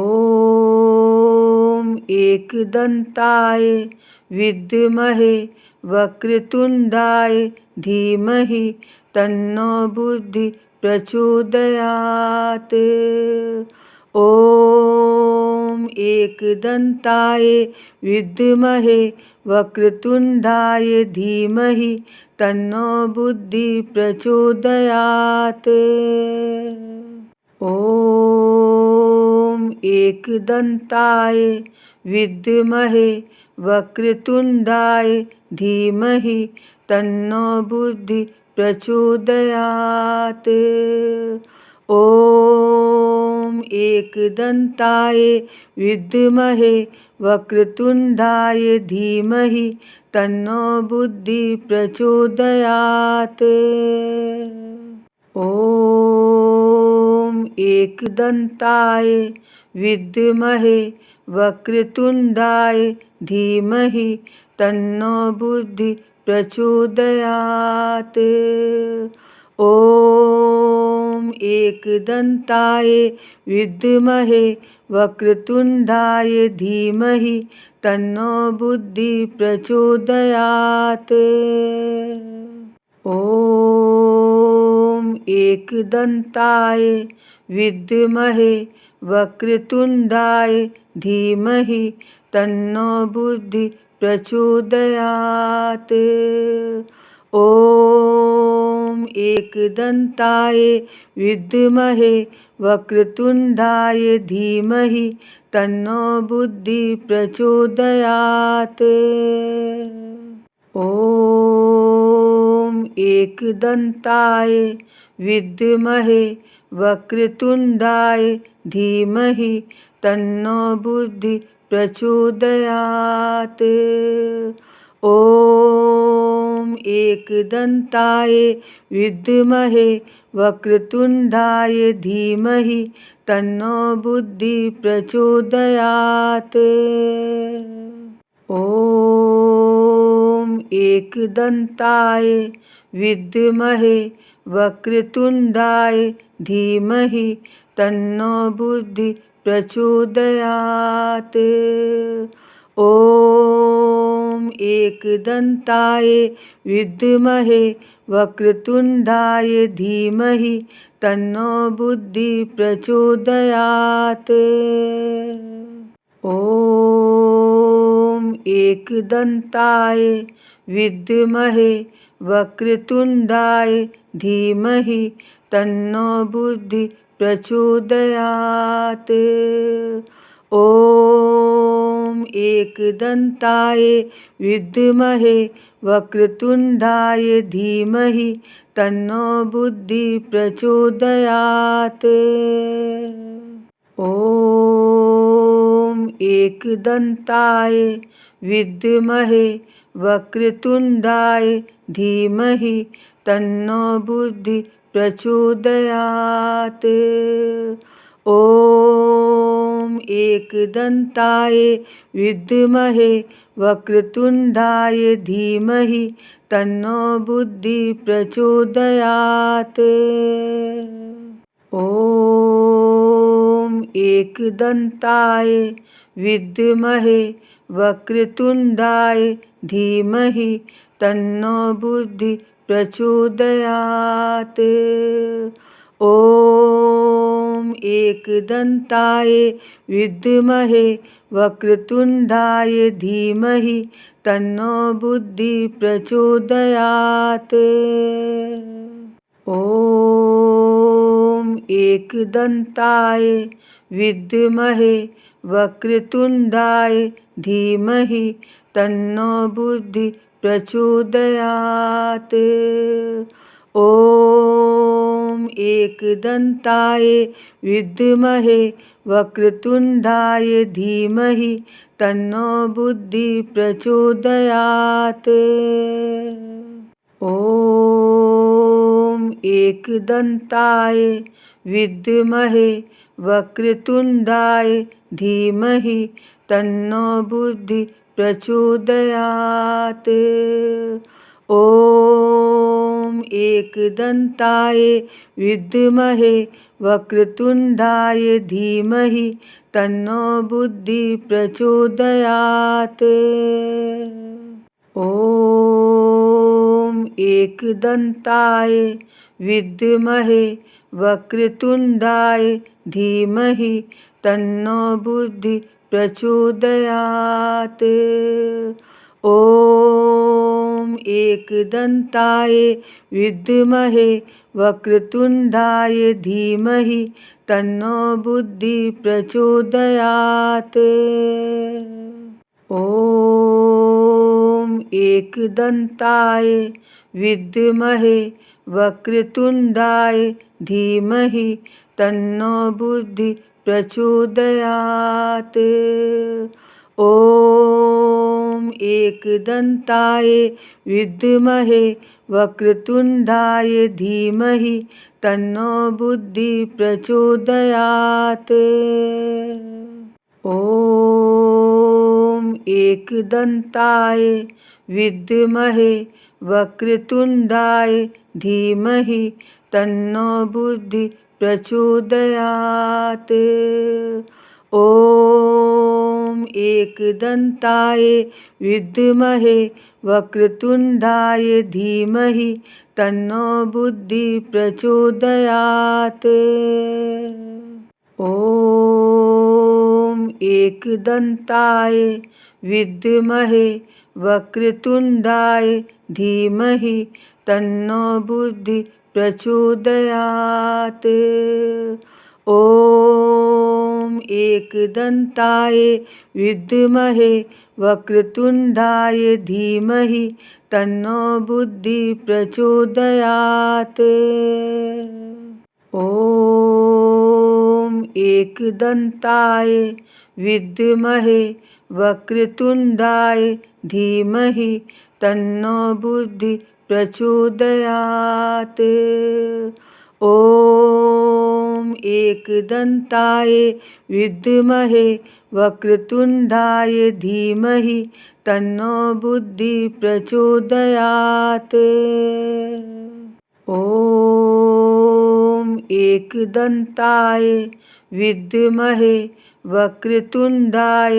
Speaker 1: एकदन्ताय विद्महे वक्रतुण्डाय धीमहि तन्नो बुद्धि प्रचोदयात्। ॐ एकदन्ताय विद्महे वक्रतुण्डाय धीमहि तन्नो बुद्धि प्रचोदयात्। ॐ एकदन्ताय विद्महे वक्रतुण्डाय धीमहि तन्नो बुद्धि प्रचोदयात्। ॐ एकदन्ताय विद्महे वक्रतुण्डाय धीमहि तन्नो बुद्धि प्रचोदयात्। ॐ एकदन्ताय विद्महे वक्रतुण्डाय धीमहि तन्नो बुद्धि प्रचोदयात्। ॐ एकदन्ताय विद्महे वक्रतुण्डाय धीमहि तन्नो बुद्धि प्रचोदयात्। ॐ एकदन्ताय विद्महे वक्रतुण्डाय धीमहि तन्नो बुद्धि प्रचोदयात्। ॐ एकदन्ताय विद्महे वक्रतुण्डाय धीमहि तन्नो बुद्धि प्रचोदयात्। ॐ एकदन्ताय विद्महे वक्रतुण्डाय धीमहि तन्नो बुद्धि प्रचोदयात्। ॐ एकदन्ताय विद्महे वक्रतुण्डाय धीमहि तन्नो बुद्धि प्रचोदयात्। ॐ एकदन्ताय विद्महे वक्रतुण्डाय धीमहि तन्नो बुद्धि प्रचोदयात्। ॐ एकदन्ताय विद्महे वक्रतुण्डाय धीमहि तन्नो बुद्धि प्रचोदयात्। ॐ एकदन्ताय विद्महे वक्रतुण्डाय धीमहि तन्नो बुद्धि प्रचोदयात्। ॐ एकदन्ताय विद्महे वक्रतुण्डाय धीमहि तन्नो बुद्धि प्रचोदयात्। ॐ एकदन्ताय विद्महे वक्रतुण्डाय धीमहि तन्नो बुद्धि प्रचोदयात्। ॐ एकदन्ताय विद्महे वक्रतुण्डाय धीमहि तन्नो बुद्धि प्रचोदयात्। ॐ एकदन्ताय विद्महे वक्रतुण्डाय धीमहि तन्नो बुद्धि प्रचोदयात्। ॐ एकदन्ताय विद्महे वक्रतुण्डाय धीमहि तन्नो बुद्धि प्रचोदयात्। ॐ एकदन्ताय विद्महे वक्रतुण्डाय धीमहि तन्नो बुद्धि प्रचोदयात्। ॐ एकदन्ताय विद्महे वक्रतुण्डाय धीमहि तन्नो बुद्धि प्रचोदयात्। ॐ एकदन्ताय विद्महे वक्रतुण्डाय धीमहि तन्नो बुद्धि प्रचोदयात्। ॐ एकदन्ताय विद्महे वक्रतुण्डाय धीमहि तन्नो बुद्धि प्रचोदयात्। ॐ एकदन्ताय विद्महे वक्रतुण्डाय धीमहि तन्नो बुद्धि प्रचोदयात्। ॐ एकदन्ताय विद्महे वक्रतुण्डाय धीमहि तन्नो बुद्धि प्रचोदयात्। ॐ एकदन्ताय विद्महे वक्रतुण्डाय धीमहि तन्नो बुद्धि प्रचोदयात्। ॐ एकदन्ताय विद्महे वक्रतुण्डाय धीमहि तन्नो बुद्धि प्रचोदयात्। ॐ एकदन्ताय विद्महे वक्रतुण्डाय धीमहि तन्नो बुद्धि प्रचोदयात्। ॐ एकदन्ताय विद्महे वक्रतुण्डाय धीमहि तन्नो बुद्धि प्रचोदयात्। ॐ एकदन्ताय विद्महे वक्रतुण्डाय धीमहि तन्नो बुद्धि प्रचोदयात्। ॐ एकदन्ताय विद्महे वक्रतुण्डाय धीमहि तन्नो बुद्धि प्रचोदयात्। ॐ एकदन्ताय विद्महे वक्रतुण्डाय धीमहि तन्नो बुद्धि प्रचोदयात्। ॐ एकदन्ताय विद्महे वक्रतुण्डाय धीमहि तन्नो बुद्धि प्रचोदयात्। ॐ एकदन्ताय विद्महे वक्रतुण्डाय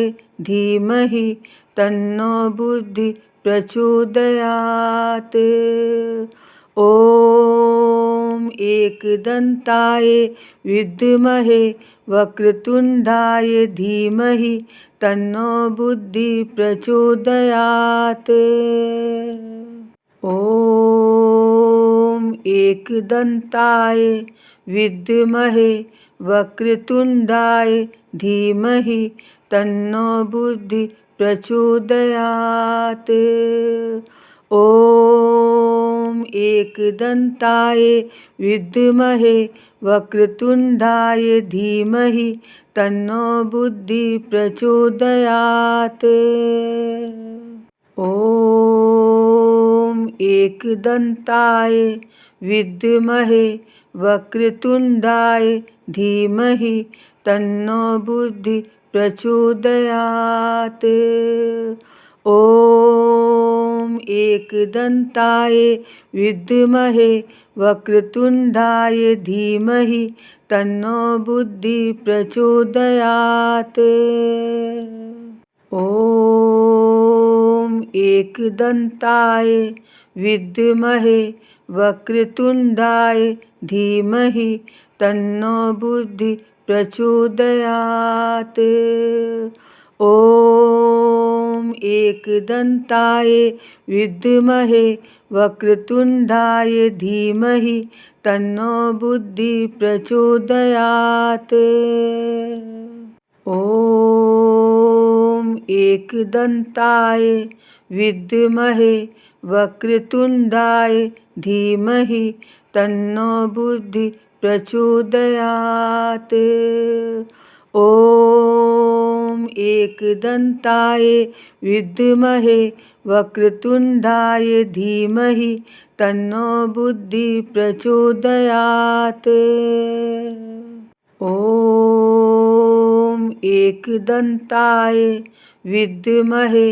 Speaker 1: धीमहि तन्नो बुद्धि प्रचोदयात्। ॐ एकदन्ताय विद्महे वक्रतुण्डाय धीमहि तन्नो बुद्धि प्रचोदयात्। ॐ एकदन्ताय विद्महे वक्रतुण्डाय धीमहि तन्नो बुद्धि प्रचोदयात्। ॐ एकदन्ताय विद्महे वक्रतुण्डाय धीमहि तन्नो बुद्धि प्रचोदयात्। ॐ एकदन्ताय विद्महे वक्रतुण्डाय धीमहि तन्नो बुद्धि प्रचोदयात्। ॐ एकदन्ताय विद्महे वक्रतुण्डाय धीमहि तन्नो बुद्धि प्रचोदयात्। ॐ एकदन्ताय विद्महे वक्रतुण्डाय धीमहि तन्नो बुद्धि प्रचोदयात्। ॐ एकदन्ताय विद्महे वक्रतुण्डाय धीमहि तन्नो बुद्धि प्रचोदयात्। ॐ एकदन्ताय विद्महे वक्रतुण्डाय धीमहि तन्नो बुद्धि प्रचोदयात्। ॐ एकदन्ताय विद्महे वक्रतुण्डाय धीमहि तन्नो बुद्धि प्रचोदयात्। ॐ एकदन्ताय विद्महे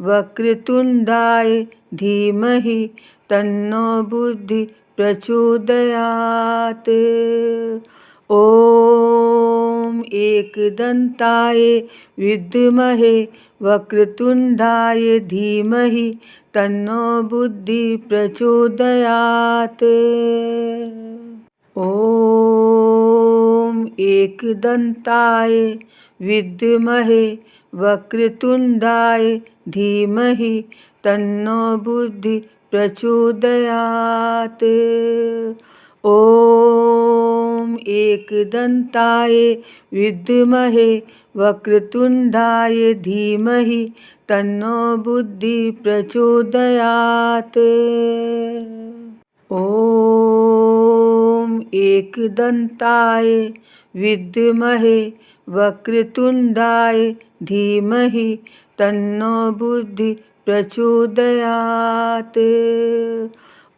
Speaker 1: वक्रतुण्डाय धीमहि तन्नो बुद्धि प्रचोदयात्। ॐ एकदन्ताय विद्महे वक्रतुण्डाय धीमहि तन्नो बुद्धि प्रचोदयात्। ॐ एकदन्ताय विद्महे वक्रतुण्डाय धीमहि तन्नो बुद्धि प्रचोदयात्। ॐ एकदन्ताय विद्महे वक्रतुण्डाय धीमहि तन्नो बुद्धि प्रचोदयात्। ॐ एकदन्ताय विद्महे वक्रतुण्डाय धीमहि तन्नो बुद्धि प्रचोदयात्।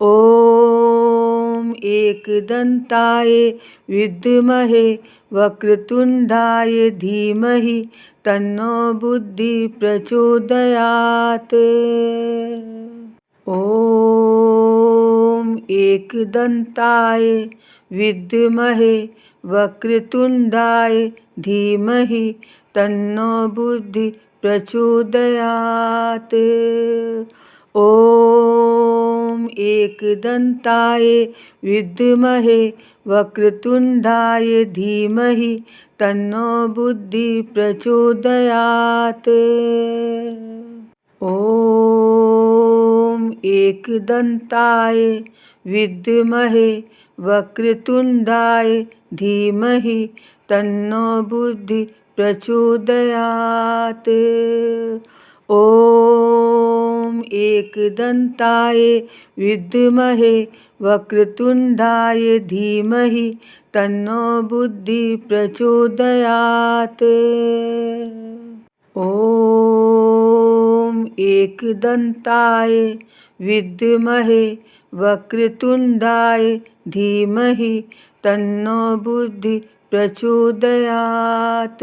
Speaker 1: ॐ एकदन्ताय विद्महे वक्रतुण्डाय धीमहि तन्नो बुद्धि प्रचोदयात्। ॐ एकदन्ताय विद्महे वक्रतुण्डाय धीमहि तन्नो बुद्धि प्रचोदयात्। ॐ एकदन्ताय विद्महे वक्रतुण्डाय धीमहि तन्नो बुद्धि प्रचोदयात्। ॐ एकदन्ताय विद्महे वक्रतुण्डाय धीमहि तन्नो बुद्धि प्रचोदयात्। ॐ एकदन्ताय विद्महे वक्रतुण्डाय धीमहि तन्नो बुद्धि प्रचोदयात्। ॐ एकदन्ताय विद्महे वक्रतुण्डाय धीमहि तन्नो बुद्धि प्रचोदयात्।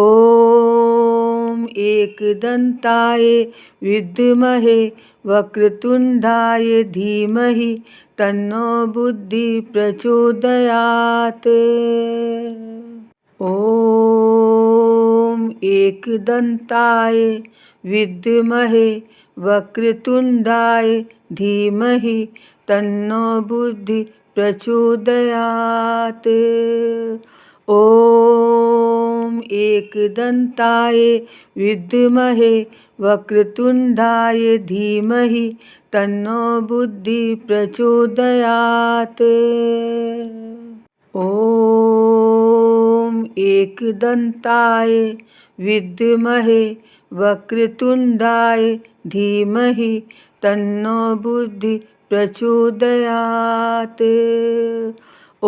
Speaker 1: ॐ एकदन्ताय विद्महे वक्रतुण्डाय धीमहि तन्नो बुद्धि प्रचोदयात्। ॐ एकदन्ताय विद्महे वक्रतुण्डाय धीमहि तन्नो बुद्धि प्रचोदयात्। ॐ एकदन्ताय विद्महे वक्रतुण्डाय धीमहि तन्नो बुद्धि प्रचोदयात्। ॐ एकदन्ताय विद्महे वक्रतुण्डाय धीमहि तन्नो बुद्धि प्रचोदयात्।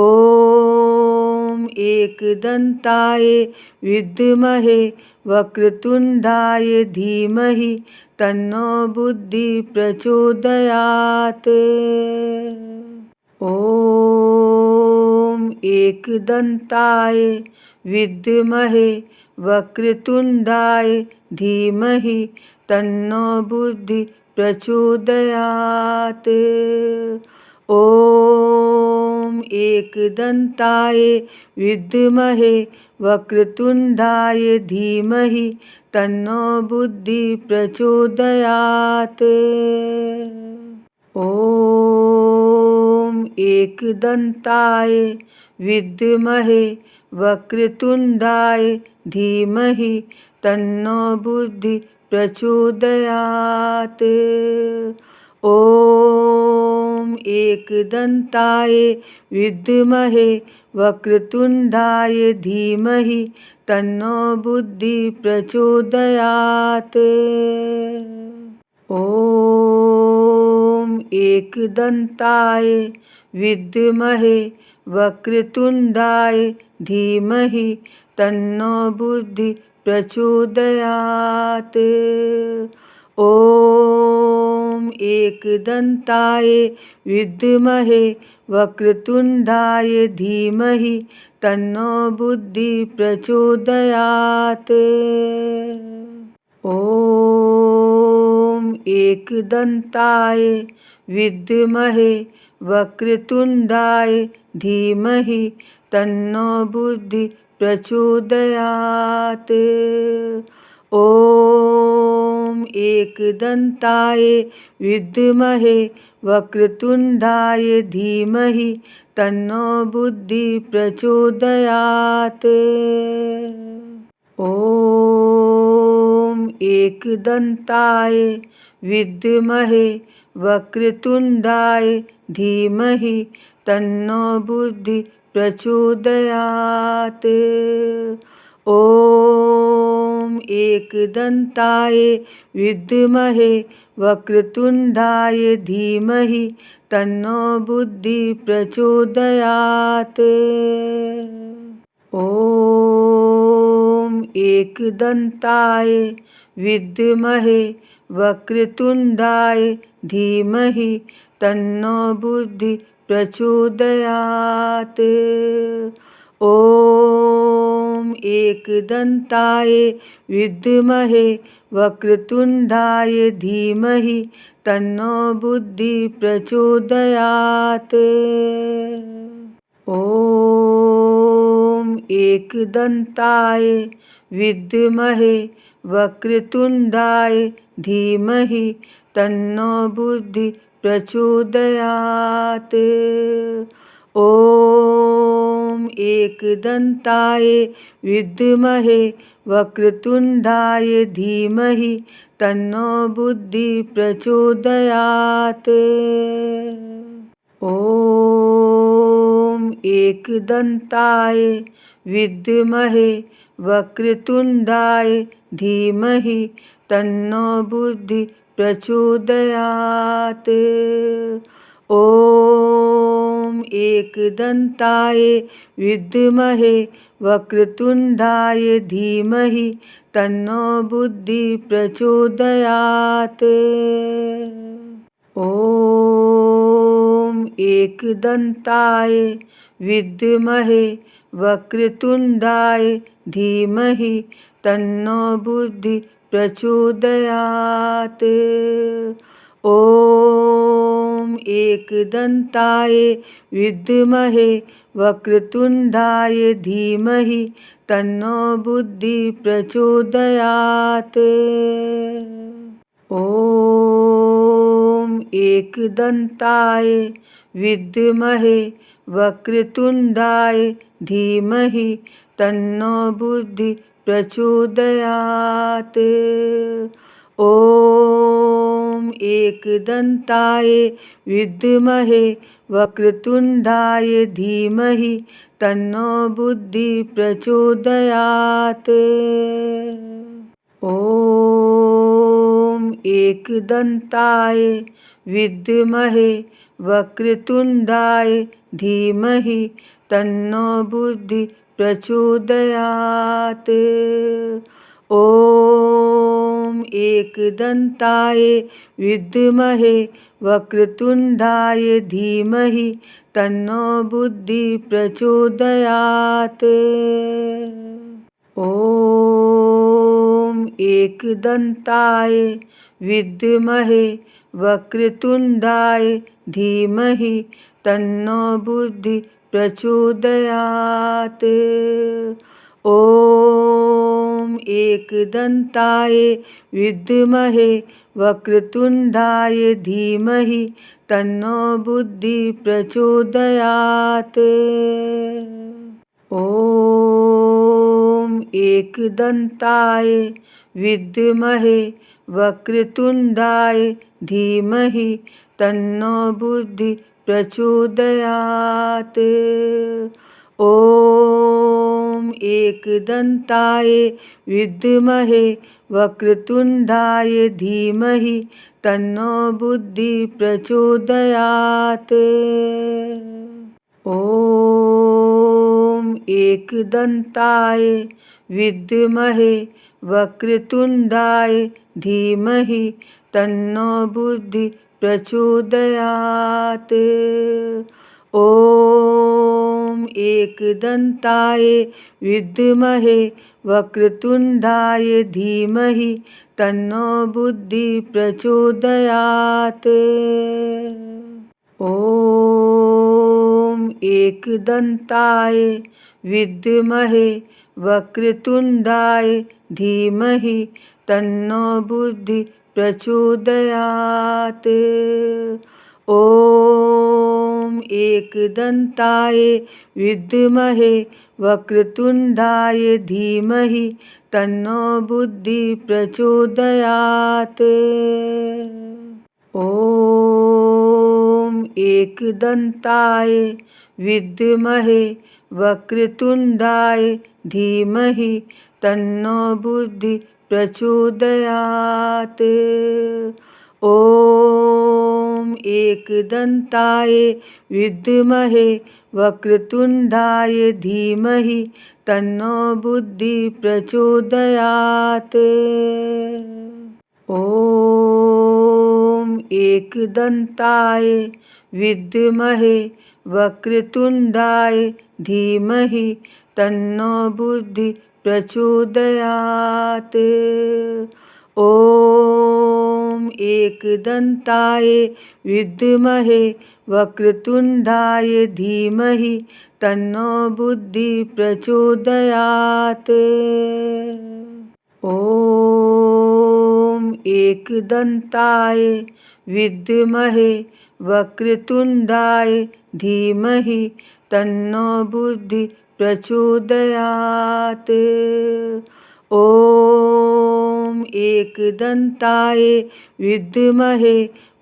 Speaker 1: ॐ एकदन्ताय विद्महे वक्रतुण्डाय धीमहि तन्नो बुद्धि प्रचोदयात्। ॐ एकदन्ताय विद्महे वक्रतुण्डाय धीमहि तन्नो बुद्धि प्रचोदयात्। ॐ एकदन्ताय विद्महे वक्रतुण्डाय धीमहि तन्नो बुद्धि प्रचोदयात्। ॐ एकदन्ताय विद्महे वक्रतुण्डाय धीमहि तन्नो बुद्धि प्रचोदयात्। ॐ एकदन्ताय विद्महे वक्रतुण्डाय धीमहि तन्नो बुद्धि प्रचोदयात्। ॐ एकदन्ताय विद्महे वक्रतुण्डाय धीमहि तन्नो बुद्धि प्रचोदयात्। ॐ एकदन्ताय विद्महे वक्रतुण्डाय धीमहि तन्नो बुद्धि प्रचोदयात्। ॐ एकदन्ताय विद्महे वक्रतुण्डाय धीमहि तन्नो बुद्धि प्रचोदयात्। ॐ एकदन्ताय विद्महे वक्रतुण्डाय धीमहि तन्नो बुद्धि प्रचोदयात्। ॐ एकदन्ताय विद्महे वक्रतुण्डाय धीमहि तन्नो बुद्धि प्रचोदयात्। ॐ एकदन्ताय विद्महे वक्रतुण्डाय धीमहि तन्नो बुद्धि प्रचोदयात्। ॐ एकदन्ताय विद्महे वक्रतुण्डाय धीमहि तन्नो बुद्धि प्रचोदयात्। ॐ एकदन्ताय विद्महे वक्रतुण्डाय धीमहि तन्नो बुद्धि प्रचोदयात्। ॐ एकदन्ताय विद्महे वक्रतुण्डाय धीमहि तन्नो बुद्धि प्रचोदयात्। ॐ एकदन्ताय विद्महे वक्रतुण्डाय धीमहि तन्नो बुद्धि प्रचोदयात्। ॐ एकदन्ताय विद्महे वक्रतुण्डाय धीमहि तन्नो बुद्धि प्रचोदयात्। ॐ एकदन्ताय विद्महे वक्रतुण्डाय धीमहि तन्नो बुद्धि प्रचोदयात्। ॐ एकदन्ताय विद्महे वक्रतुण्डाय धीमहि तन्नो बुद्धि प्रचोदयात्। ॐ एकदन्ताय विद्महे वक्रतुण्डाय धीमहि तन्नो बुद्धि प्रचोदयात्। ॐ एकदन्ताय विद्महे वक्रतुण्डाय धीमहि तन्नो बुद्धि प्रचोदयात्। ॐ एकदन्ताय विद्महे वक्रतुण्डाय धीमहि तन्नो बुद्धि प्रचोदयात्। ॐ एकदन्ताय विद्महे वक्रतुण्डाय धीमहि तन्नो बुद्धि प्रचोदयात्। ॐ एकदन्ताय विद्महे वक्रतुण्डाय धीमहि तन्नो बुद्धि प्रचोदयात्। ॐ एकदन्ताय विद्महे वक्रतुण्डाय धीमहि तन्नो बुद्धि प्रचोदयात्। ॐ एकदन्ताय विद्महे वक्रतुण्डाय धीमहि तन्नो बुद्धि प्रचोदयात्। ॐ एकदन्ताय विद्महे वक्रतुण्डाय धीमहि तन्नो बुद्धि प्रचोदयात्। ॐ एकदन्ताय विद्महे वक्रतुण्डाय धीमहि तन्नो बुद्धि प्रचोदयात्। ॐ एकदन्ताय विद्महे वक्रतुण्डाय धीमहि तन्नो बुद्धि प्रचोदयात्। ॐ एकदन्ताय विद्महे वक्रतुण्डाय धीमहि तन्नो बुद्धि प्रचोदयात्। ॐ एकदन्ताय विद्महे वक्रतुण्डाय धीमहि तन्नो बुद्धि प्रचोदयात्। ॐ एकदन्ताय विद्महे वक्रतुण्डाय धीमहि तन्नो बुद्धि प्रचोदयात्। ॐ एकदन्ताय विद्महे वक्रतुण्डाय धीमहि तन्नो बुद्धि प्रचोदयात्। ॐ एकदन्ताय विद्महे वक्रतुण्डाय धीमहि तन्नो बुद्धि प्रचोदयात्। ॐ एकदन्ताय विद्महे वक्रतुण्डाय धीमहि तन्नो बुद्धि प्रचोदयात्। ॐ एकदन्ताय विद्महे वक्रतुण्डाय धीमहि तन्नो बुद्धि प्रचोदयात्। ॐ एकदन्ताय विद्महे वक्रतुण्डाय धीमहि तन्नो बुद्धि प्रचोदयात्। ॐ एकदन्ताय विद्महे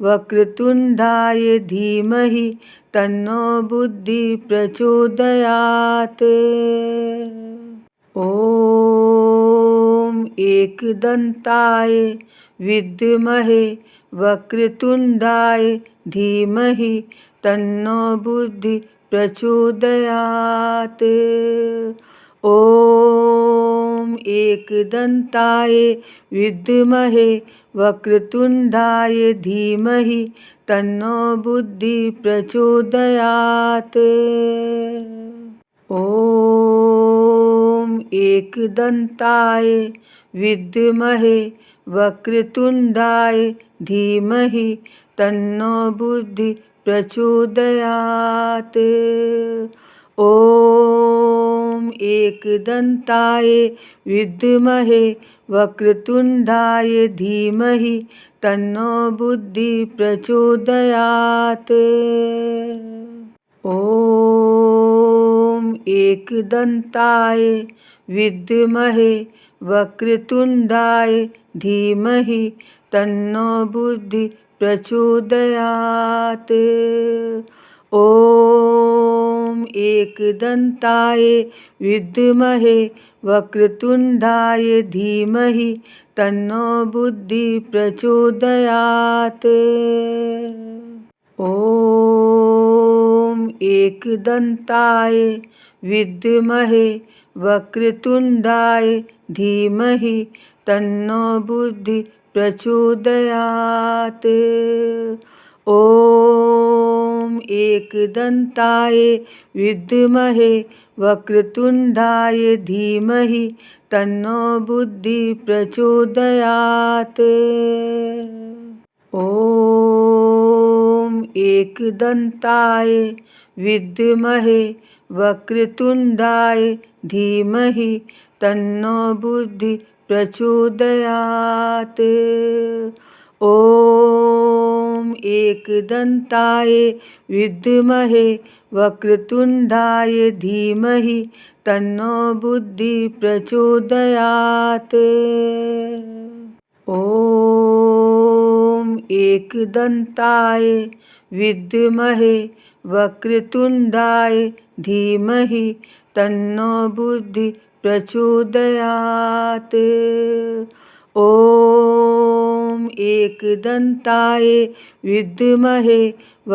Speaker 1: वक्रतुण्डाय धीमहि तन्नो बुद्धि प्रचोदयात्। ॐ एकदन्ताय विद्महे वक्रतुण्डाय धीमहि तन्नो बुद्धि प्रचोदयात्। ॐ एकदन्ताय विद्महे वक्रतुण्डाय धीमहि तन्नो बुद्धि प्रचोदयात्। ॐ एकदन्ताय विद्महे वक्रतुण्डाय धीमहि तन्नो बुद्धि प्रचोदयात्। ॐ ॐ एकदन्ताय विद्महे वक्रतुण्डाय धीमहि तन्नो बुद्धि प्रचोदयात्। ॐ एकदन्ताय विद्महे वक्रतुण्डाय धीमहि तन्नो बुद्धि प्रचोदयात्। ॐ एकदन्ताय विद्महे वक्रतुण्डाय धीमहि तन्नो बुद्धि प्रचोदयात्। ॐ एकदन्ताय विद्महे वक्रतुण्डाय धीमहि तन्नो बुद्धि प्रचोदयात्। ॐ एकदन्ताय विद्महे वक्रतुण्डाय धीमहि तन्नो बुद्धि प्रचोदयात्। ॐ एकदन्ताय विद्महे वक्रतुण्डाय धीमहि तन्नो बुद्धि प्रचोदयात्। ॐ एकदन्ताय विद्महे वक्रतुण्डाय धीमहि तन्नो बुद्धि प्रचोदयात्। ॐ एकदन्ताय विद्महे वक्रतुण्डाय धीमहि तन्नो बुद्धि प्रचोदयात्। ॐ एकदन्ताय विद्महे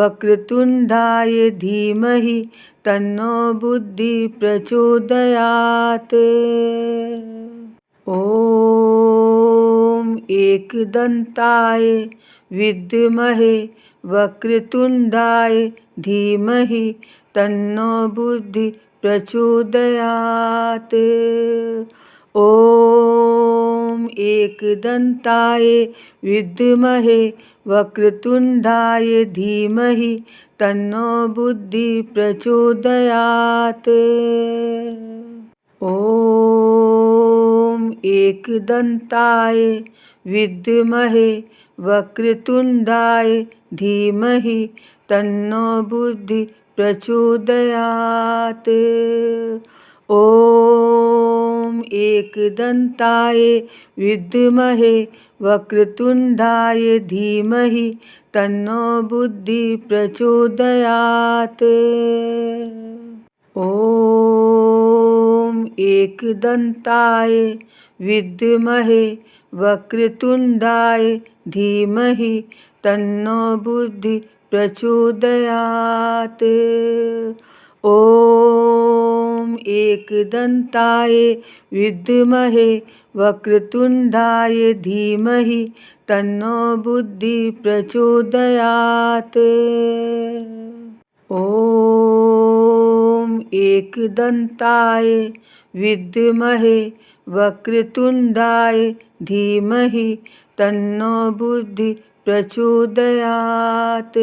Speaker 1: वक्रतुण्डाय धीमहि तन्नो बुद्धि प्रचोदयात्। ॐ एकदन्ताय विद्महे वक्रतुण्डाय धीमहि तन्नो बुद्धि प्रचोदयात्। ॐ एकदन्ताय विद्महे वक्रतुण्डाय धीमहि तन्नो बुद्धि प्रचोदयात्। ॐ एकदन्ताय विद्महे वक्रतुण्डाय धीमहि तन्नो बुद्धि प्रचोदयात्। ॐ एकदन्ताय विद्महे वक्रतुण्डाय धीमहि तन्नो बुद्धि प्रचोदयात्। ॐ एकदन्ताय विद्महे वक्रतुण्डाय धीमहि तन्नो बुद्धि प्रचोदयात्। ॐ एकदन्ताय विद्महे वक्रतुण्डाय धीमहि तन्नो बुद्धि प्रचोदयात्। ॐ एकदन्ताय विद्महे वक्रतुण्डाय धीमहि तन्नो बुद्धि प्रचोदयात्।